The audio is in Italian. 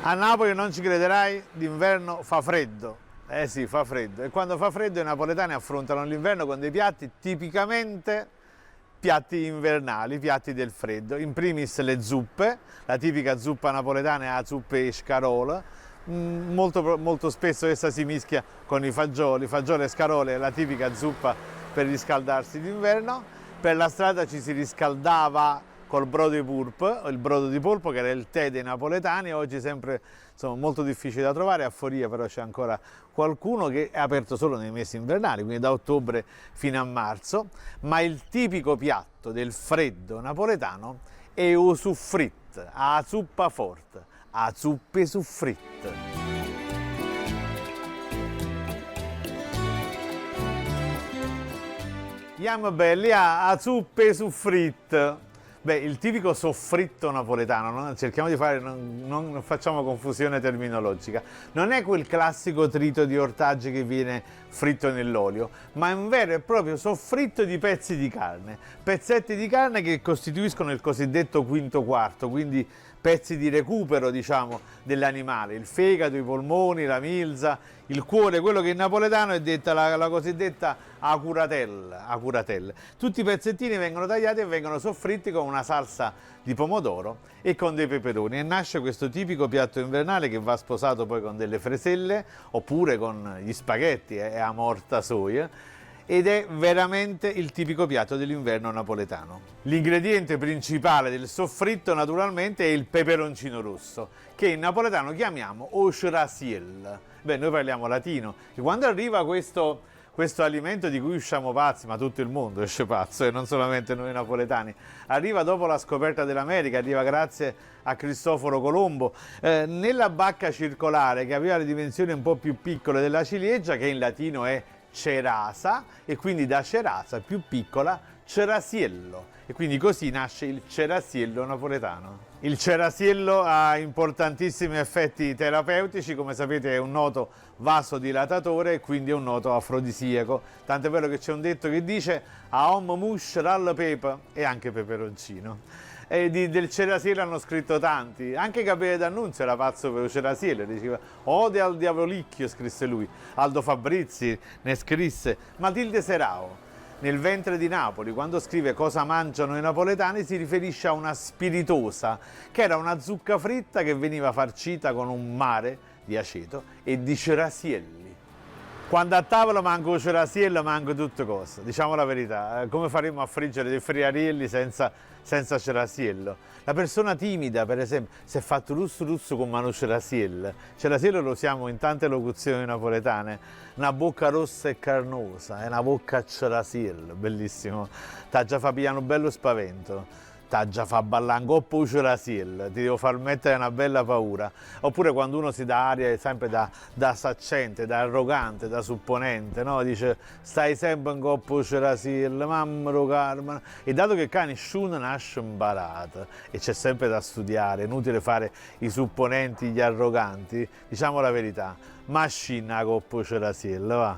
A Napoli, non ci crederai, d'inverno fa freddo. Eh sì, fa freddo. E quando fa freddo i napoletani affrontano l'inverno con dei piatti tipicamente piatti invernali, piatti del freddo. In primis le zuppe, la tipica zuppa napoletana è la zuppa e scarola. Molto spesso essa si mischia con i fagioli e scarole, è la tipica zuppa per riscaldarsi d'inverno. Per la strada ci si riscaldava col brodo di polpo, il brodo di polpo che era il tè dei napoletani, oggi sempre molto difficile da trovare, a Foria però c'è ancora qualcuno, che è aperto solo nei mesi invernali, quindi da ottobre fino a marzo, ma il tipico piatto del freddo napoletano è o soffrit, a zuppa forte, a zuppe soffritte. Siamo belli a zuppe soffritte. Beh, il tipico soffritto napoletano, no? Cerchiamo di fare, non facciamo confusione terminologica, non è quel classico trito di ortaggi che viene fritto nell'olio, ma è un vero e proprio soffritto di pezzi di carne, pezzetti di carne che costituiscono il cosiddetto quinto quarto, quindi pezzi di recupero, diciamo, dell'animale, il fegato, i polmoni, la milza, il cuore, quello che in napoletano è detta la cosiddetta acuratelle. Tutti i pezzettini vengono tagliati e vengono soffritti con una salsa di pomodoro e con dei peperoni, e nasce questo tipico piatto invernale che va sposato poi con delle freselle oppure con gli spaghetti e a morta soia, ed è veramente il tipico piatto dell'inverno napoletano. L'ingrediente principale del soffritto naturalmente è il peperoncino rosso, che in napoletano chiamiamo ochrasiel. Beh, noi parliamo latino, e quando arriva questo alimento di cui usciamo pazzi, ma tutto il mondo esce pazzo e non solamente noi napoletani, arriva dopo la scoperta dell'America, arriva grazie a Cristoforo Colombo, nella bacca circolare che aveva le dimensioni un po' più piccole della ciliegia, che in latino è cerasa, e quindi da cerasa più piccola cerasiello, e quindi così nasce il cerasiello napoletano. Il cerasiello ha importantissimi effetti terapeutici, come sapete è un noto vasodilatatore e quindi è un noto afrodisiaco, tant'è vero che c'è un detto che dice a om mush ral pepe, e anche peperoncino. E del cerasiello hanno scritto tanti, anche Gabriele D'Annunzio era pazzo per il cerasiello, diceva ode al diavolicchio, scrisse lui, Aldo Fabrizi ne scrisse, Matilde Serao nel Ventre di Napoli, quando scrive Cosa mangiano i napoletani, si riferisce a una spiritosa, che era una zucca fritta che veniva farcita con un mare di aceto e di cerasielli. Quando a tavola manco cerasiello, manco tutte cose, diciamo la verità. Come faremo a friggere dei friarielli senza cerasiello? La persona timida, per esempio, si è fatto russo con mano cerasiello. Cerasiello lo usiamo in tante locuzioni napoletane. Una bocca rossa e carnosa, è una bocca a cerasiello, bellissimo. T'ha già fa pigliare un bello spavento. T'ha già fa ballare un coppo cerasiello, ti devo far mettere una bella paura. Oppure quando uno si dà aria sempre da saccente, da arrogante, da supponente, no? Dice stai sempre un coppo cerasiello, mamma carma. E dato che qua nessuno nasce imparato e c'è sempre da studiare, è inutile fare i supponenti, gli arroganti, diciamo la verità, ma scina coppo cerasiello, va.